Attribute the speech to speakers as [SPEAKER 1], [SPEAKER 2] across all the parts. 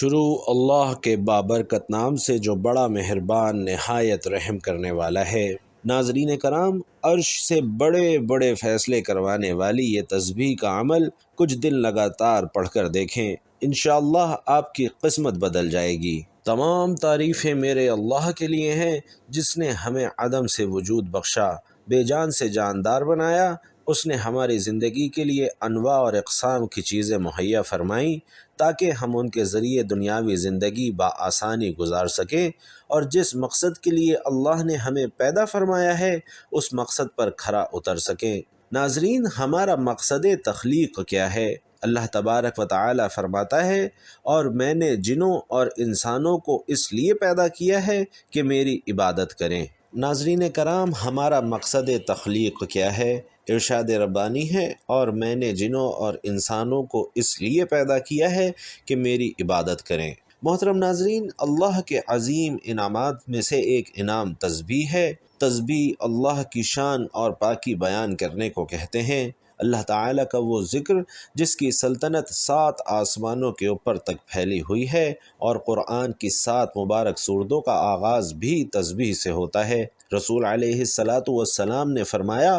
[SPEAKER 1] شروع اللہ کے بابرکت نام سے جو بڑا مہربان نہایت رحم کرنے والا ہے۔ ناظرین کرام، عرش سے بڑے بڑے فیصلے کروانے والی یہ تسبیح کا عمل کچھ دن لگاتار پڑھ کر دیکھیں، انشاءاللہ آپ کی قسمت بدل جائے گی۔ تمام تعریفیں میرے اللہ کے لیے ہیں جس نے ہمیں عدم سے وجود بخشا، بے جان سے جاندار بنایا۔ اس نے ہماری زندگی کے لیے انواع اور اقسام کی چیزیں مہیا فرمائیں تاکہ ہم ان کے ذریعے دنیاوی زندگی بآسانی گزار سکیں، اور جس مقصد کے لیے اللہ نے ہمیں پیدا فرمایا ہے اس مقصد پر کھرا اتر سکیں۔ ناظرین، ہمارا مقصد تخلیق کیا ہے؟ اللہ تبارک و تعالی فرماتا ہے، اور میں نے جنوں اور انسانوں کو اس لیے پیدا کیا ہے کہ میری عبادت کریں۔ ناظرین کرام، ہمارا مقصد تخلیق کیا ہے؟ ارشاد ربانی ہے، اور میں نے جنوں اور انسانوں کو اس لیے پیدا کیا ہے کہ میری عبادت کریں۔ محترم ناظرین، اللہ کے عظیم انعامات میں سے ایک انعام تسبیح ہے۔ تسبیح اللہ کی شان اور پاکی بیان کرنے کو کہتے ہیں۔ اللہ تعالیٰ کا وہ ذکر جس کی سلطنت 7 آسمانوں کے اوپر تک پھیلی ہوئی ہے، اور قرآن کی 7 مبارک سورتوں کا آغاز بھی تسبیح سے ہوتا ہے۔ رسول علیہ السلام نے فرمایا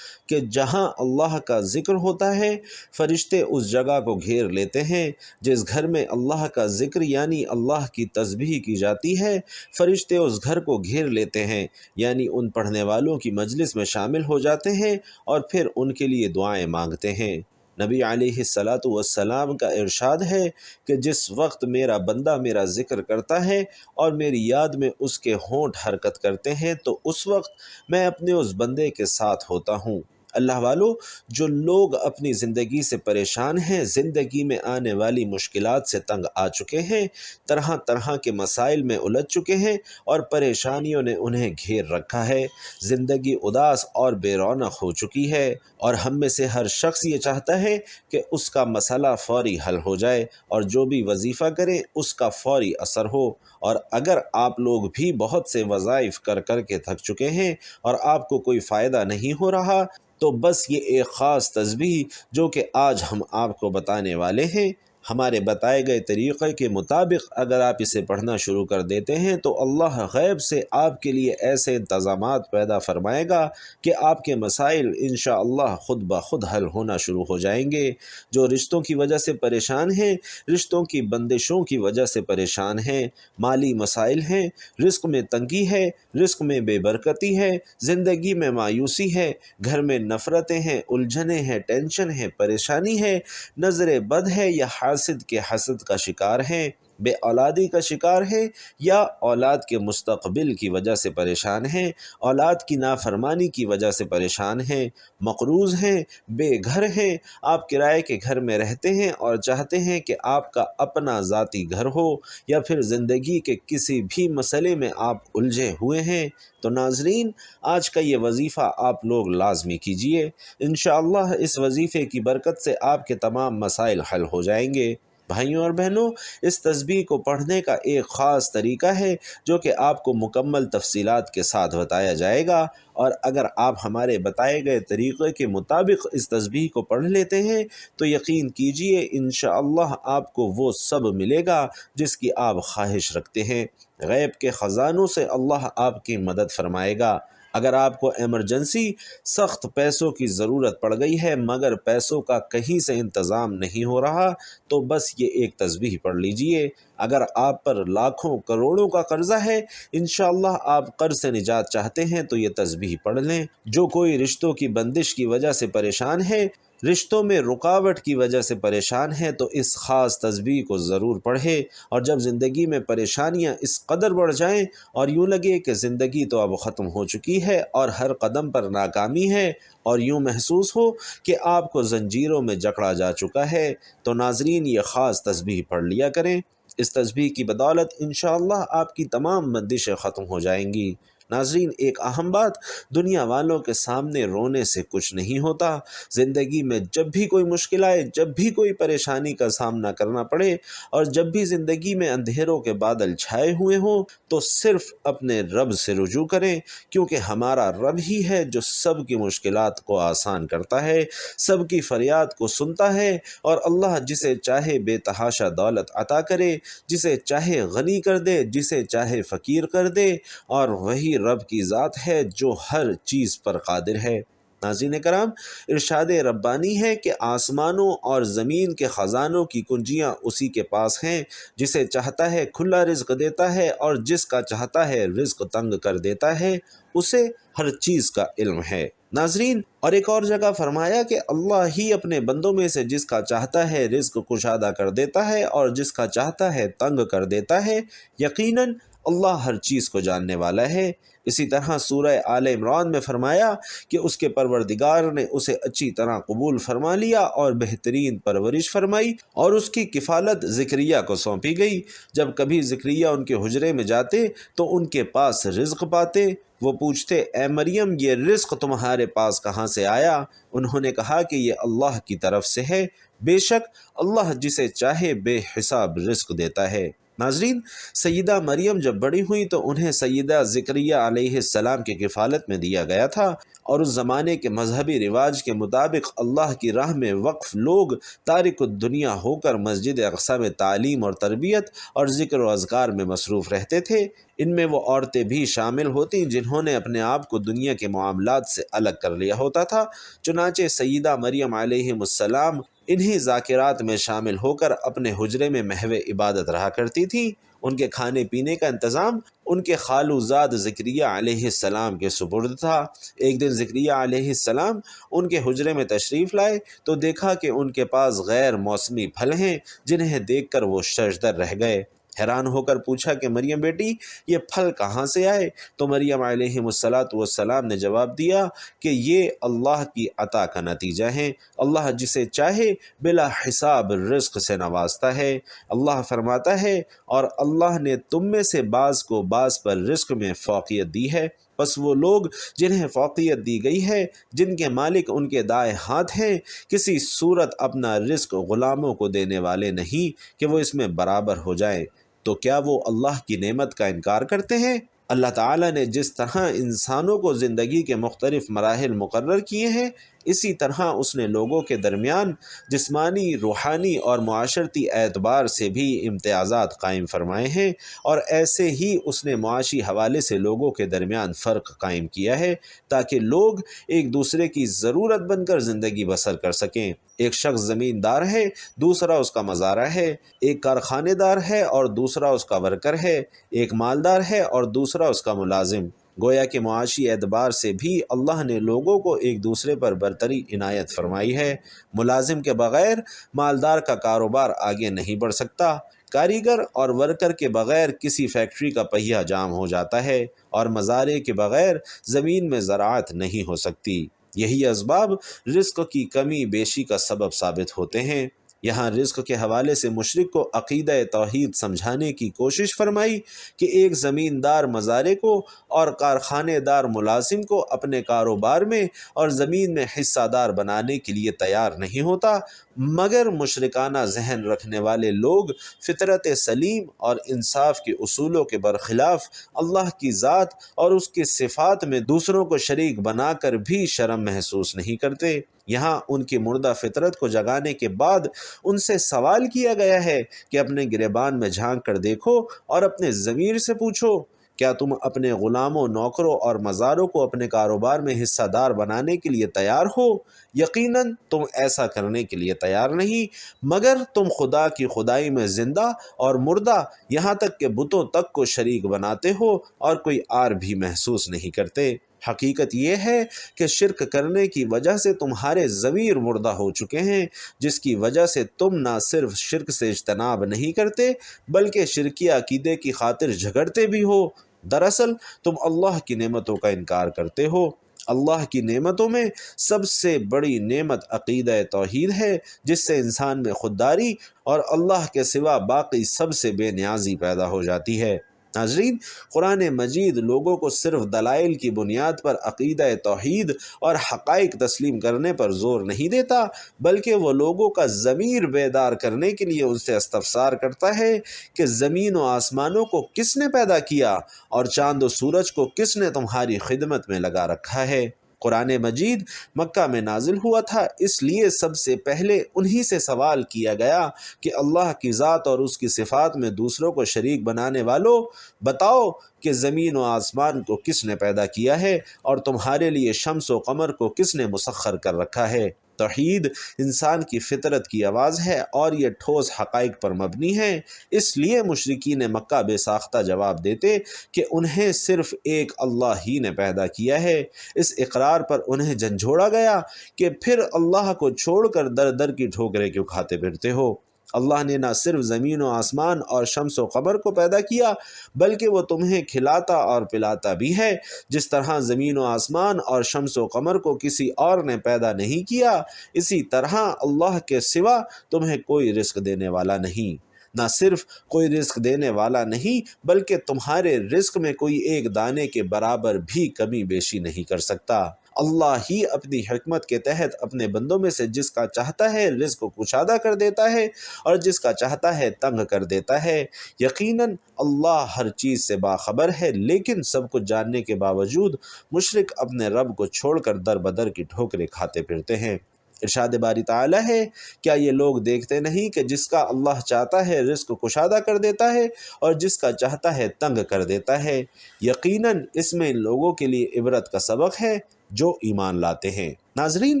[SPEAKER 1] کہ جہاں اللہ کا ذکر ہوتا ہے فرشتے اس جگہ کو گھیر لیتے ہیں۔ جس گھر میں اللہ کا ذکر یعنی اللہ کی تسبیح کی جاتی ہے، فرشتے اس گھر کو گھیر لیتے ہیں، یعنی ان پڑھنے والوں کی مجلس میں شامل ہو جاتے ہیں اور پھر ان کے لیے دعائیں مانگتے ہیں۔ نبی علیہ السلام کا ارشاد ہے کہ جس وقت میرا بندہ میرا ذکر کرتا ہے اور میری یاد میں اس کے ہونٹ حرکت کرتے ہیں تو اس وقت میں اپنے اس بندے کے ساتھ ہوتا ہوں۔ اللہ والو، جو لوگ اپنی زندگی سے پریشان ہیں، زندگی میں آنے والی مشکلات سے تنگ آ چکے ہیں، طرح طرح کے مسائل میں الجھ چکے ہیں اور پریشانیوں نے انہیں گھیر رکھا ہے، زندگی اداس اور بے رونق ہو چکی ہے، اور ہم میں سے ہر شخص یہ چاہتا ہے کہ اس کا مسئلہ فوری حل ہو جائے اور جو بھی وظیفہ کرے اس کا فوری اثر ہو۔ اور اگر آپ لوگ بھی بہت سے وظائف کر کر کے تھک چکے ہیں اور آپ کو کوئی فائدہ نہیں ہو رہا، تو بس یہ ایک خاص تسبیح جو کہ آج ہم آپ کو بتانے والے ہیں، ہمارے بتائے گئے طریقے کے مطابق اگر آپ اسے پڑھنا شروع کر دیتے ہیں تو اللہ غیب سے آپ کے لیے ایسے انتظامات پیدا فرمائے گا کہ آپ کے مسائل انشاءاللہ خود بخود حل ہونا شروع ہو جائیں گے۔ جو رشتوں کی وجہ سے پریشان ہیں، رشتوں کی بندشوں کی وجہ سے پریشان ہیں، مالی مسائل ہیں، رزق میں تنگی ہے، رزق میں بے برکتی ہے، زندگی میں مایوسی ہے، گھر میں نفرتیں ہیں، الجھنیں ہیں، ٹینشن ہے، پریشانی ہے، نظر بد ہے یا حاسد کے حسد کا شکار ہیں، بے اولادی کا شکار ہیں یا اولاد کے مستقبل کی وجہ سے پریشان ہیں، اولاد کی نافرمانی کی وجہ سے پریشان ہیں، مقروض ہیں، بے گھر ہیں، آپ کرائے کے گھر میں رہتے ہیں اور چاہتے ہیں کہ آپ کا اپنا ذاتی گھر ہو، یا پھر زندگی کے کسی بھی مسئلے میں آپ الجھے ہوئے ہیں، تو ناظرین، آج کا یہ وظیفہ آپ لوگ لازمی کیجئے۔ انشاءاللہ اس وظیفے کی برکت سے آپ کے تمام مسائل حل ہو جائیں گے۔ بھائیوں اور بہنوں، اس تسبیح کو پڑھنے کا ایک خاص طریقہ ہے جو کہ آپ کو مکمل تفصیلات کے ساتھ بتایا جائے گا، اور اگر آپ ہمارے بتائے گئے طریقے کے مطابق اس تسبیح کو پڑھ لیتے ہیں تو یقین کیجئے انشاءاللہ آپ کو وہ سب ملے گا جس کی آپ خواہش رکھتے ہیں۔ غیب کے خزانوں سے اللہ آپ کی مدد فرمائے گا۔ اگر آپ کو ایمرجنسی سخت پیسوں کی ضرورت پڑ گئی ہے مگر پیسوں کا کہیں سے انتظام نہیں ہو رہا، تو بس یہ ایک تسبیح پڑھ لیجئے۔ اگر آپ پر لاکھوں کروڑوں کا قرضہ ہے، انشاءاللہ آپ قرض سے نجات چاہتے ہیں تو یہ تسبیح پڑھ لیں۔ جو کوئی رشتوں کی بندش کی وجہ سے پریشان ہے، رشتوں میں رکاوٹ کی وجہ سے پریشان ہے، تو اس خاص تسبیح کو ضرور پڑھے، اور جب زندگی میں پریشانیاں اس قدر بڑھ جائیں اور یوں لگے کہ زندگی تو اب ختم ہو چکی ہے اور ہر قدم پر ناکامی ہے، اور یوں محسوس ہو کہ آپ کو زنجیروں میں جکڑا جا چکا ہے، تو ناظرین یہ خاص تسبیح پڑھ لیا کریں۔ اس تسبیح کی بدولت انشاءاللہ آپ کی تمام بندشیں ختم ہو جائیں گی۔ ناظرین، ایک اہم بات، دنیا والوں کے سامنے رونے سے کچھ نہیں ہوتا۔ زندگی میں جب بھی کوئی مشکل آئے، جب بھی کوئی پریشانی کا سامنا کرنا پڑے، اور جب بھی زندگی میں اندھیروں کے بادل چھائے ہوئے ہوں، تو صرف اپنے رب سے رجوع کریں، کیونکہ ہمارا رب ہی ہے جو سب کی مشکلات کو آسان کرتا ہے، سب کی فریاد کو سنتا ہے، اور اللہ جسے چاہے بے تحاشا دولت عطا کرے، جسے چاہے غنی کر دے، جسے چاہے فقیر کر دے، اور وہی رب کی ذات ہے جو ہر چیز پر قادر ہے۔ ناظرین کرام، ارشاد ربانی ہے کہ آسمانوں اور زمین کے خزانوں کی کنجیاں اسی کے پاس ہیں، جسے چاہتا ہے کھلا رزق دیتا ہے، اور جس کا چاہتا ہے رزق تنگ کر دیتا ہے، اسے ہر چیز کا علم ہے۔ ناظرین، اور ایک اور جگہ فرمایا کہ اللہ ہی اپنے بندوں میں سے جس کا چاہتا ہے رزق کشادہ کر دیتا ہے، اور جس کا چاہتا ہے تنگ کر دیتا ہے۔ یقیناً اللہ ہر چیز کو جاننے والا ہے۔ اسی طرح سورہ آل عمران میں فرمایا کہ اس کے پروردگار نے اسے اچھی طرح قبول فرما لیا اور بہترین پرورش فرمائی، اور اس کی کفالت زکریا کو سونپی گئی۔ جب کبھی زکریا ان کے حجرے میں جاتے تو ان کے پاس رزق پاتے۔ وہ پوچھتے، اے مریم، یہ رزق تمہارے پاس کہاں سے آیا؟ انہوں نے کہا کہ یہ اللہ کی طرف سے ہے، بے شک اللہ جسے چاہے بے حساب رزق دیتا ہے۔ ناظرین، سیدہ مریم جب بڑی ہوئی تو انہیں سیدہ زکریا علیہ السلام کی کفالت میں دیا گیا تھا، اور اس زمانے کے مذہبی رواج کے مطابق اللہ کی راہ میں وقف لوگ تارک الدنیا ہو کر مسجد اقصی میں تعلیم اور تربیت اور ذکر و اذکار میں مصروف رہتے تھے۔ ان میں وہ عورتیں بھی شامل ہوتیں جنہوں نے اپنے آپ کو دنیا کے معاملات سے الگ کر لیا ہوتا تھا۔ چنانچہ سیدہ مریم علیہ السلام انہی ذاکرات میں شامل ہو کر اپنے حجرے میں محو عبادت رہا کرتی تھیں۔ ان کے کھانے پینے کا انتظام ان کے خالو زاد زکریا علیہ السلام کے سپرد تھا۔ ایک دن زکریا علیہ السلام ان کے حجرے میں تشریف لائے تو دیکھا کہ ان کے پاس غیر موسمی پھل ہیں، جنہیں دیکھ کر وہ ششدر رہ گئے۔ حیران ہو کر پوچھا کہ مریم بیٹی، یہ پھل کہاں سے آئے؟ تو مریم علیہ السلام نے جواب دیا کہ یہ اللہ کی عطا کا نتیجہ ہے۔ اللہ جسے چاہے بلا حساب رزق سے نوازتا ہے۔ اللہ فرماتا ہے، اور اللہ نے تم میں سے بعض کو بعض پر رزق میں فوقیت دی ہے۔ بس وہ لوگ جنہیں فوقیت دی گئی ہے، جن کے مالک ان کے دائیں ہاتھ ہیں، کسی صورت اپنا رزق غلاموں کو دینے والے نہیں کہ وہ اس میں برابر ہو جائیں۔ تو کیا وہ اللہ کی نعمت کا انکار کرتے ہیں؟ اللہ تعالیٰ نے جس طرح انسانوں کو زندگی کے مختلف مراحل مقرر کیے ہیں، اسی طرح اس نے لوگوں کے درمیان جسمانی، روحانی اور معاشرتی اعتبار سے بھی امتیازات قائم فرمائے ہیں، اور ایسے ہی اس نے معاشی حوالے سے لوگوں کے درمیان فرق قائم کیا ہے تاکہ لوگ ایک دوسرے کی ضرورت بن کر زندگی بسر کر سکیں۔ ایک شخص زمیندار ہے، دوسرا اس کا مزارع ہے، ایک کارخانے دار ہے اور دوسرا اس کا ورکر ہے، ایک مالدار ہے اور دوسرا اس کا ملازم۔ گویا کہ معاشی اعتبار سے بھی اللہ نے لوگوں کو ایک دوسرے پر برتری عنایت فرمائی ہے۔ ملازم کے بغیر مالدار کا کاروبار آگے نہیں بڑھ سکتا۔ کاریگر اور ورکر کے بغیر کسی فیکٹری کا پہیہ جام ہو جاتا ہے، اور مزارع کے بغیر زمین میں زراعت نہیں ہو سکتی۔ یہی اسباب رزق کی کمی بیشی کا سبب ثابت ہوتے ہیں۔ یہاں رزق کے حوالے سے مشرک کو عقیدہ توحید سمجھانے کی کوشش فرمائی کہ ایک زمیندار مزارع کو اور کارخانے دار ملازم کو اپنے کاروبار میں اور زمین میں حصہ دار بنانے کے لیے تیار نہیں ہوتا، مگر مشرکانہ ذہن رکھنے والے لوگ فطرت سلیم اور انصاف کے اصولوں کے برخلاف اللہ کی ذات اور اس کی صفات میں دوسروں کو شریک بنا کر بھی شرم محسوس نہیں کرتے۔ یہاں ان کی مردہ فطرت کو جگانے کے بعد ان سے سوال کیا گیا ہے کہ اپنے گریبان میں جھانک کر دیکھو اور اپنے ضمیر سے پوچھو، کیا تم اپنے غلاموں، نوکروں اور مزاروں کو اپنے کاروبار میں حصہ دار بنانے کے لیے تیار ہو؟ یقیناً تم ایسا کرنے کے لیے تیار نہیں، مگر تم خدا کی خدائی میں زندہ اور مردہ، یہاں تک کہ بتوں تک کو شریک بناتے ہو اور کوئی عار بھی محسوس نہیں کرتے۔ حقیقت یہ ہے کہ شرک کرنے کی وجہ سے تمہارے ضمیر مردہ ہو چکے ہیں، جس کی وجہ سے تم نہ صرف شرک سے اجتناب نہیں کرتے بلکہ شرکی عقیدے کی خاطر جھگڑتے بھی ہو۔ دراصل تم اللہ کی نعمتوں کا انکار کرتے ہو۔ اللہ کی نعمتوں میں سب سے بڑی نعمت عقیدہ توحید ہے، جس سے انسان میں خودداری اور اللہ کے سوا باقی سب سے بے نیازی پیدا ہو جاتی ہے۔ ناظرین، قرآن مجید لوگوں کو صرف دلائل کی بنیاد پر عقیدہ توحید اور حقائق تسلیم کرنے پر زور نہیں دیتا، بلکہ وہ لوگوں کا ضمیر بیدار کرنے کے لیے ان سے استفسار کرتا ہے کہ زمین و آسمانوں کو کس نے پیدا کیا اور چاند و سورج کو کس نے تمہاری خدمت میں لگا رکھا ہے۔ قرآن مجید مکہ میں نازل ہوا تھا، اس لیے سب سے پہلے انہی سے سوال کیا گیا کہ اللہ کی ذات اور اس کی صفات میں دوسروں کو شریک بنانے والوں، بتاؤ کہ زمین و آسمان کو کس نے پیدا کیا ہے اور تمہارے لیے شمس و قمر کو کس نے مسخر کر رکھا ہے۔ توحید انسان کی فطرت کی آواز ہے اور یہ ٹھوس حقائق پر مبنی ہے، اس لیے مشرکین مکہ بے ساختہ جواب دیتے کہ انہیں صرف ایک اللہ ہی نے پیدا کیا ہے۔ اس اقرار پر انہیں جھنجھوڑا گیا کہ پھر اللہ کو چھوڑ کر در در کی ٹھوکریں کیوں کھاتے پھرتے ہو؟ اللہ نے نہ صرف زمین و آسمان اور شمس و قمر کو پیدا کیا، بلکہ وہ تمہیں کھلاتا اور پلاتا بھی ہے۔ جس طرح زمین و آسمان اور شمس و قمر کو کسی اور نے پیدا نہیں کیا، اسی طرح اللہ کے سوا تمہیں کوئی رزق دینے والا نہیں۔ نہ صرف کوئی رزق دینے والا نہیں، بلکہ تمہارے رزق میں کوئی ایک دانے کے برابر بھی کمی بیشی نہیں کر سکتا۔ اللہ ہی اپنی حکمت کے تحت اپنے بندوں میں سے جس کا چاہتا ہے رزق کو کشادہ کر دیتا ہے اور جس کا چاہتا ہے تنگ کر دیتا ہے۔ یقیناً اللہ ہر چیز سے باخبر ہے، لیکن سب کچھ جاننے کے باوجود مشرک اپنے رب کو چھوڑ کر در بدر کی ٹھوکریں کھاتے پھرتے ہیں۔ ارشاد باری تعالی ہے، کیا یہ لوگ دیکھتے نہیں کہ جس کا اللہ چاہتا ہے رزق کشادہ کر دیتا ہے اور جس کا چاہتا ہے تنگ کر دیتا ہے۔ یقیناً اس میں ان لوگوں کے لیے عبرت کا سبق ہے جو ایمان لاتے ہیں۔ ناظرین،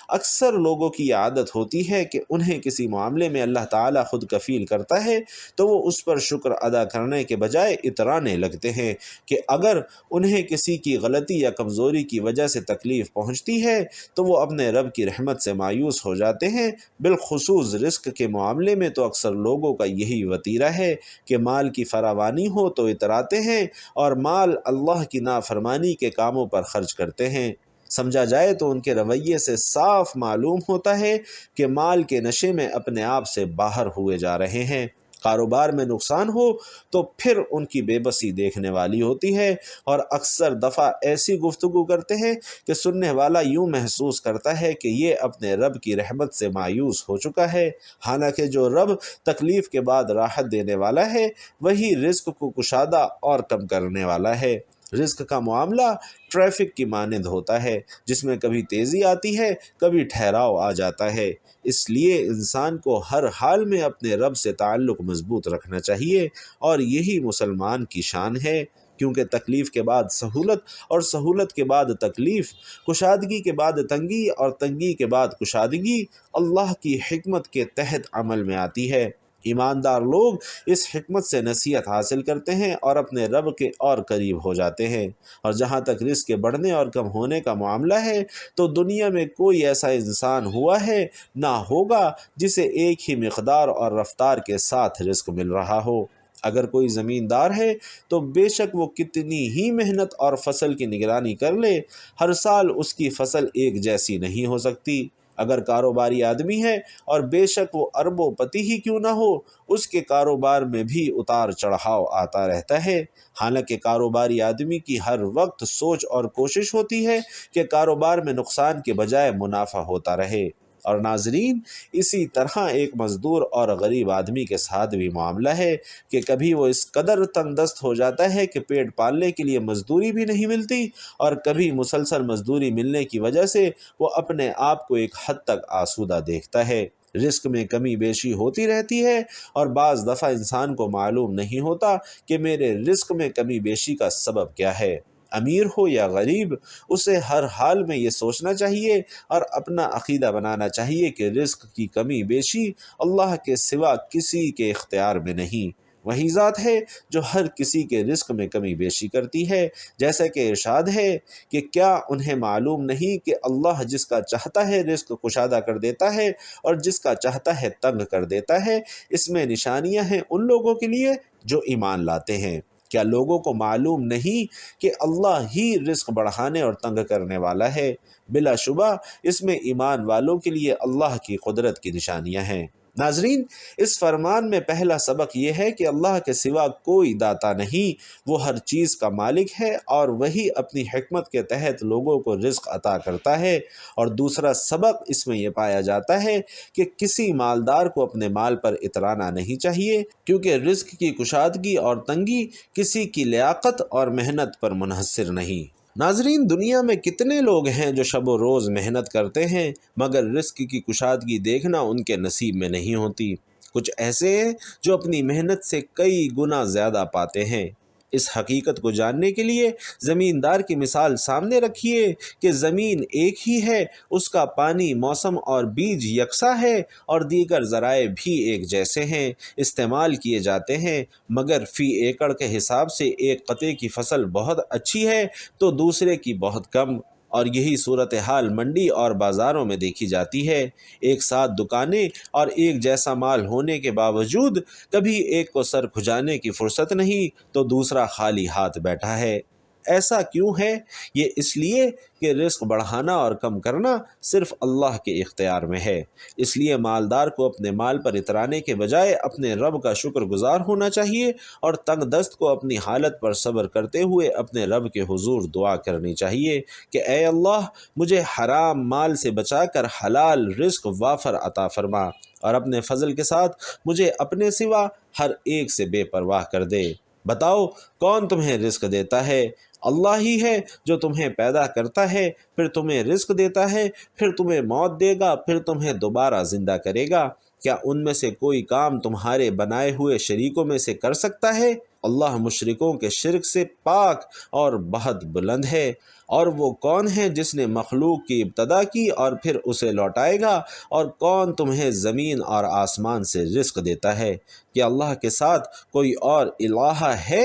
[SPEAKER 1] اکثر لوگوں کی یہ عادت ہوتی ہے کہ انہیں کسی معاملے میں اللہ تعالیٰ خود کفیل کرتا ہے تو وہ اس پر شکر ادا کرنے کے بجائے اترانے لگتے ہیں کہ اگر انہیں کسی کی غلطی یا کمزوری کی وجہ سے تکلیف پہنچتی ہے تو وہ اپنے رب کی رحمت سے مایوس ہو جاتے ہیں۔ بالخصوص رزق کے معاملے میں تو اکثر لوگوں کا یہی وتیرہ ہے کہ مال کی فراوانی ہو تو اتراتے ہیں اور مال اللہ کی نافرمانی کے کاموں پر خرچ کرتے ہیں۔ سمجھا جائے تو ان کے رویے سے صاف معلوم ہوتا ہے کہ مال کے نشے میں اپنے آپ سے باہر ہوئے جا رہے ہیں۔ کاروبار میں نقصان ہو تو پھر ان کی بے بسی دیکھنے والی ہوتی ہے اور اکثر دفعہ ایسی گفتگو کرتے ہیں کہ سننے والا یوں محسوس کرتا ہے کہ یہ اپنے رب کی رحمت سے مایوس ہو چکا ہے، حالانکہ جو رب تکلیف کے بعد راحت دینے والا ہے وہی رزق کو کشادہ اور کم کرنے والا ہے۔ رزق کا معاملہ ٹریفک کی مانند ہوتا ہے، جس میں کبھی تیزی آتی ہے، کبھی ٹھہراؤ آ جاتا ہے۔ اس لیے انسان کو ہر حال میں اپنے رب سے تعلق مضبوط رکھنا چاہیے اور یہی مسلمان کی شان ہے، کیونکہ تکلیف کے بعد سہولت اور سہولت کے بعد تکلیف، کشادگی کے بعد تنگی اور تنگی کے بعد کشادگی اللہ کی حکمت کے تحت عمل میں آتی ہے۔ ایماندار لوگ اس حکمت سے نصیحت حاصل کرتے ہیں اور اپنے رب کے اور قریب ہو جاتے ہیں۔ اور جہاں تک رزق کے بڑھنے اور کم ہونے کا معاملہ ہے تو دنیا میں کوئی ایسا انسان ہوا ہے نہ ہوگا جسے ایک ہی مقدار اور رفتار کے ساتھ رزق مل رہا ہو۔ اگر کوئی زمیندار ہے تو بے شک وہ کتنی ہی محنت اور فصل کی نگرانی کر لے، ہر سال اس کی فصل ایک جیسی نہیں ہو سکتی۔ اگر کاروباری آدمی ہے اور بے شک وہ اربوں پتی ہی کیوں نہ ہو، اس کے کاروبار میں بھی اتار چڑھاؤ آتا رہتا ہے۔ حالانکہ کاروباری آدمی کی ہر وقت سوچ اور کوشش ہوتی ہے کہ کاروبار میں نقصان کے بجائے منافع ہوتا رہے۔ اور ناظرین، اسی طرح ایک مزدور اور غریب آدمی کے ساتھ بھی معاملہ ہے کہ کبھی وہ اس قدر تنگ دست ہو جاتا ہے کہ پیٹ پالنے کے لیے مزدوری بھی نہیں ملتی، اور کبھی مسلسل مزدوری ملنے کی وجہ سے وہ اپنے آپ کو ایک حد تک آسودہ دیکھتا ہے۔ رزق میں کمی بیشی ہوتی رہتی ہے اور بعض دفعہ انسان کو معلوم نہیں ہوتا کہ میرے رزق میں کمی بیشی کا سبب کیا ہے۔ امیر ہو یا غریب، اسے ہر حال میں یہ سوچنا چاہیے اور اپنا عقیدہ بنانا چاہیے کہ رزق کی کمی بیشی اللہ کے سوا کسی کے اختیار میں نہیں۔ وہی ذات ہے جو ہر کسی کے رزق میں کمی بیشی کرتی ہے، جیسا کہ ارشاد ہے کہ کیا انہیں معلوم نہیں کہ اللہ جس کا چاہتا ہے رزق کشادہ کر دیتا ہے اور جس کا چاہتا ہے تنگ کر دیتا ہے۔ اس میں نشانیاں ہیں ان لوگوں کے لیے جو ایمان لاتے ہیں۔ کیا لوگوں کو معلوم نہیں کہ اللہ ہی رزق بڑھانے اور تنگ کرنے والا ہے؟ بلا شبہ اس میں ایمان والوں کے لیے اللہ کی قدرت کی نشانیاں ہیں۔ ناظرین، اس فرمان میں پہلا سبق یہ ہے کہ اللہ کے سوا کوئی داتا نہیں، وہ ہر چیز کا مالک ہے اور وہی اپنی حکمت کے تحت لوگوں کو رزق عطا کرتا ہے۔ اور دوسرا سبق اس میں یہ پایا جاتا ہے کہ کسی مالدار کو اپنے مال پر اترانا نہیں چاہیے، کیونکہ رزق کی کشادگی اور تنگی کسی کی لیاقت اور محنت پر منحصر نہیں۔ ناظرین، دنیا میں کتنے لوگ ہیں جو شب و روز محنت کرتے ہیں مگر رزق کی کشادگی دیکھنا ان کے نصیب میں نہیں ہوتی۔ کچھ ایسے ہیں جو اپنی محنت سے کئی گنا زیادہ پاتے ہیں۔ اس حقیقت کو جاننے کے لیے زمیندار کی مثال سامنے رکھیے کہ زمین ایک ہی ہے، اس کا پانی، موسم اور بیج یکساں ہے اور دیگر ذرائع بھی ایک جیسے ہیں، استعمال کیے جاتے ہیں، مگر فی ایکڑ کے حساب سے ایک قطعے کی فصل بہت اچھی ہے تو دوسرے کی بہت کم۔ اور یہی صورتحال منڈی اور بازاروں میں دیکھی جاتی ہے۔ ایک ساتھ دکانیں اور ایک جیسا مال ہونے کے باوجود کبھی ایک کو سر کھجانے کی فرصت نہیں تو دوسرا خالی ہاتھ بیٹھا ہے۔ ایسا کیوں ہے؟ یہ اس لیے کہ رزق بڑھانا اور کم کرنا صرف اللہ کے اختیار میں ہے۔ اس لیے مالدار کو اپنے مال پر اترانے کے بجائے اپنے رب کا شکر گزار ہونا چاہیے اور تنگ دست کو اپنی حالت پر صبر کرتے ہوئے اپنے رب کے حضور دعا کرنی چاہیے کہ اے اللہ، مجھے حرام مال سے بچا کر حلال رزق وافر عطا فرما اور اپنے فضل کے ساتھ مجھے اپنے سوا ہر ایک سے بے پرواہ کر دے۔ بتاؤ کون تمہیں رزق دیتا ہے؟ اللہ ہی ہے جو تمہیں پیدا کرتا ہے، پھر تمہیں رزق دیتا ہے، پھر تمہیں موت دے گا، پھر تمہیں دوبارہ زندہ کرے گا۔ کیا ان میں سے کوئی کام تمہارے بنائے ہوئے شریکوں میں سے کر سکتا ہے؟ اللہ مشرکوں کے شرک سے پاک اور بہت بلند ہے۔ اور وہ کون ہے جس نے مخلوق کی ابتدا کی اور پھر اسے لوٹائے گا؟ اور کون تمہیں زمین اور آسمان سے رزق دیتا ہے؟ کہ اللہ کے ساتھ کوئی اور الہ ہے؟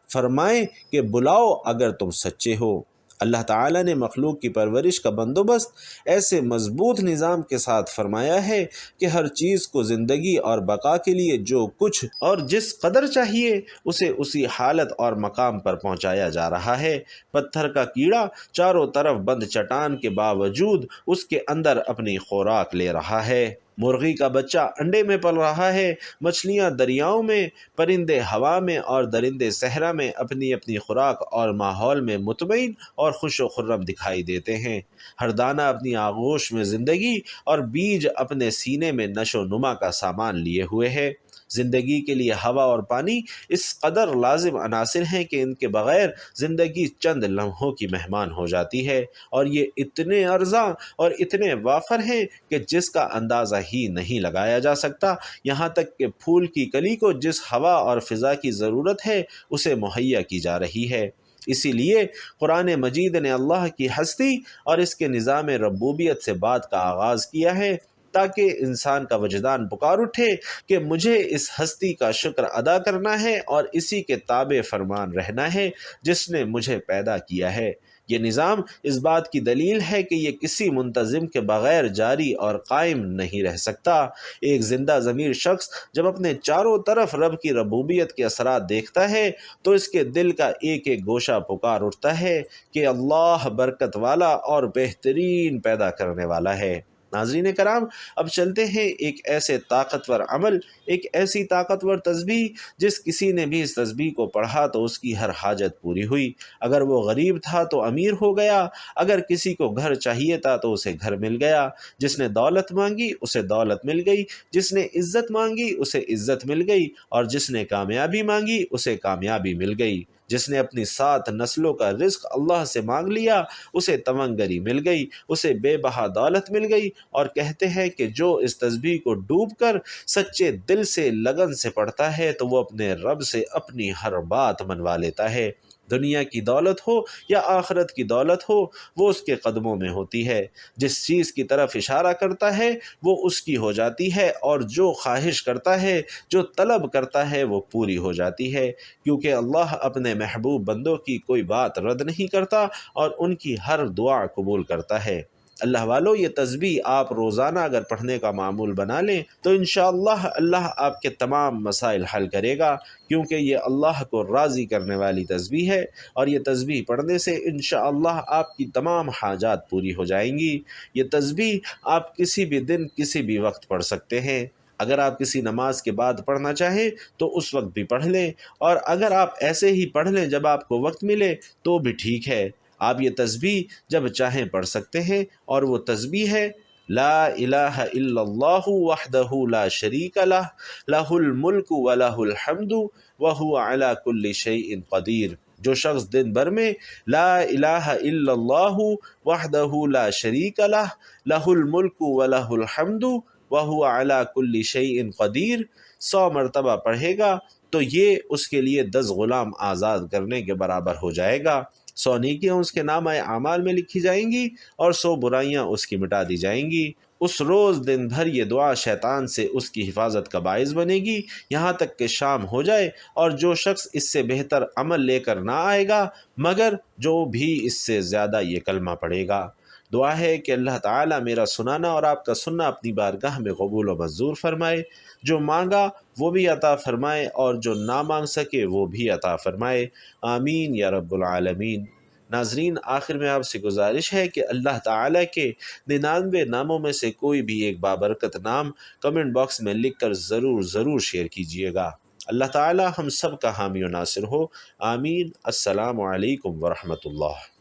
[SPEAKER 1] فرمائیں کہ بلاؤ اگر تم سچے ہو۔ اللہ تعالیٰ نے مخلوق کی پرورش کا بندوبست ایسے مضبوط نظام کے ساتھ فرمایا ہے کہ ہر چیز کو زندگی اور بقا کے لیے جو کچھ اور جس قدر چاہیے اسے اسی حالت اور مقام پر پہنچایا جا رہا ہے۔ پتھر کا کیڑا چاروں طرف بند چٹان کے باوجود اس کے اندر اپنی خوراک لے رہا ہے، مرغی کا بچہ انڈے میں پل رہا ہے، مچھلیاں دریاؤں میں، پرندے ہوا میں اور درندے صحرا میں اپنی اپنی خوراک اور ماحول میں مطمئن اور خوش و خرم دکھائی دیتے ہیں۔ ہر دانہ اپنی آغوش میں زندگی اور بیج اپنے سینے میں نشو و نما کا سامان لیے ہوئے ہے۔ زندگی کے لیے ہوا اور پانی اس قدر لازم عناصر ہیں کہ ان کے بغیر زندگی چند لمحوں کی مہمان ہو جاتی ہے، اور یہ اتنے ارزاں اور اتنے وافر ہیں کہ جس کا اندازہ ہی نہیں لگایا جا سکتا۔ یہاں تک کہ پھول کی کلی کو جس ہوا اور فضا کی ضرورت ہے اسے مہیا کی جا رہی ہے۔ اسی لیے قرآن مجید نے اللہ کی ہستی اور اس کے نظام ربوبیت سے بات کا آغاز کیا ہے تاکہ انسان کا وجدان پکار اٹھے کہ مجھے اس ہستی کا شکر ادا کرنا ہے اور اسی کے تابع فرمان رہنا ہے جس نے مجھے پیدا کیا ہے۔ یہ نظام اس بات کی دلیل ہے کہ یہ کسی منتظم کے بغیر جاری اور قائم نہیں رہ سکتا۔ ایک زندہ ضمیر شخص جب اپنے چاروں طرف رب کی ربوبیت کے اثرات دیکھتا ہے تو اس کے دل کا ایک ایک گوشہ پکار اٹھتا ہے کہ اللہ برکت والا اور بہترین پیدا کرنے والا ہے۔ ناظرین کرام، اب چلتے ہیں ایک ایسے طاقتور عمل، ایک ایسی طاقتور تسبیح جس کسی نے بھی اس تسبیح کو پڑھا تو اس کی ہر حاجت پوری ہوئی۔ اگر وہ غریب تھا تو امیر ہو گیا، اگر کسی کو گھر چاہیے تھا تو اسے گھر مل گیا، جس نے دولت مانگی اسے دولت مل گئی، جس نے عزت مانگی اسے عزت مل گئی، اور جس نے کامیابی مانگی اسے کامیابی مل گئی، جس نے اپنی 7 نسلوں کا رزق اللہ سے مانگ لیا اسے تمنگری مل گئی، اسے بے بہا دولت مل گئی۔ اور کہتے ہیں کہ جو اس تسبیح کو ڈوب کر سچے دل سے لگن سے پڑھتا ہے تو وہ اپنے رب سے اپنی ہر بات منوا لیتا ہے۔ دنیا کی دولت ہو یا آخرت کی دولت ہو، وہ اس کے قدموں میں ہوتی ہے۔ جس چیز کی طرف اشارہ کرتا ہے وہ اس کی ہو جاتی ہے، اور جو خواہش کرتا ہے، جو طلب کرتا ہے، وہ پوری ہو جاتی ہے، کیونکہ اللہ اپنے محبوب بندوں کی کوئی بات رد نہیں کرتا اور ان کی ہر دعا قبول کرتا ہے۔ اللہ والو، یہ تسبیح آپ روزانہ اگر پڑھنے کا معمول بنا لیں تو انشاءاللہ اللہ آپ کے تمام مسائل حل کرے گا، کیونکہ یہ اللہ کو راضی کرنے والی تسبیح ہے، اور یہ تسبیح پڑھنے سے انشاءاللہ آپ کی تمام حاجات پوری ہو جائیں گی۔ یہ تسبیح آپ کسی بھی دن کسی بھی وقت پڑھ سکتے ہیں۔ اگر آپ کسی نماز کے بعد پڑھنا چاہیں تو اس وقت بھی پڑھ لیں، اور اگر آپ ایسے ہی پڑھ لیں جب آپ کو وقت ملے تو بھی ٹھیک ہے۔ آپ یہ تسبیح جب چاہیں پڑھ سکتے ہیں، اور وہ تسبیح ہے لا الہ الا اللہ وحدہ لا شریک لہ لہ الملک ولہ الحمد وہو علی کل شیء قدیر۔ جو شخص دن بھر میں لا الہ الا اللہ وحدہ لا شریک لہ لہ الملک ولہ الحمد وہو علی کل شیء قدیر 100 مرتبہ پڑھے گا تو یہ اس کے لیے 10 غلام آزاد کرنے کے برابر ہو جائے گا۔ 100 نیکیاں اس کے نامہ اعمال میں لکھی جائیں گی اور 100 برائیاں اس کی مٹا دی جائیں گی۔ اس روز دن بھر یہ دعا شیطان سے اس کی حفاظت کا باعث بنے گی یہاں تک کہ شام ہو جائے، اور جو شخص اس سے بہتر عمل لے کر نہ آئے گا مگر جو بھی اس سے زیادہ یہ کلمہ پڑھے گا۔ دعا ہے کہ اللہ تعالیٰ میرا سنانا اور آپ کا سننا اپنی بارگاہ میں قبول و منظور فرمائے، جو مانگا وہ بھی عطا فرمائے اور جو نہ مانگ سکے وہ بھی عطا فرمائے، آمین یا رب العالمین۔ ناظرین، آخر میں آپ سے گزارش ہے کہ اللہ تعالیٰ کے 99 ناموں میں سے کوئی بھی ایک بابرکت نام کمنٹ باکس میں لکھ کر ضرور شیئر کیجیے گا۔ اللہ تعالیٰ ہم سب کا حامی و ناصر ہو، آمین۔ السلام علیکم ورحمۃ اللہ۔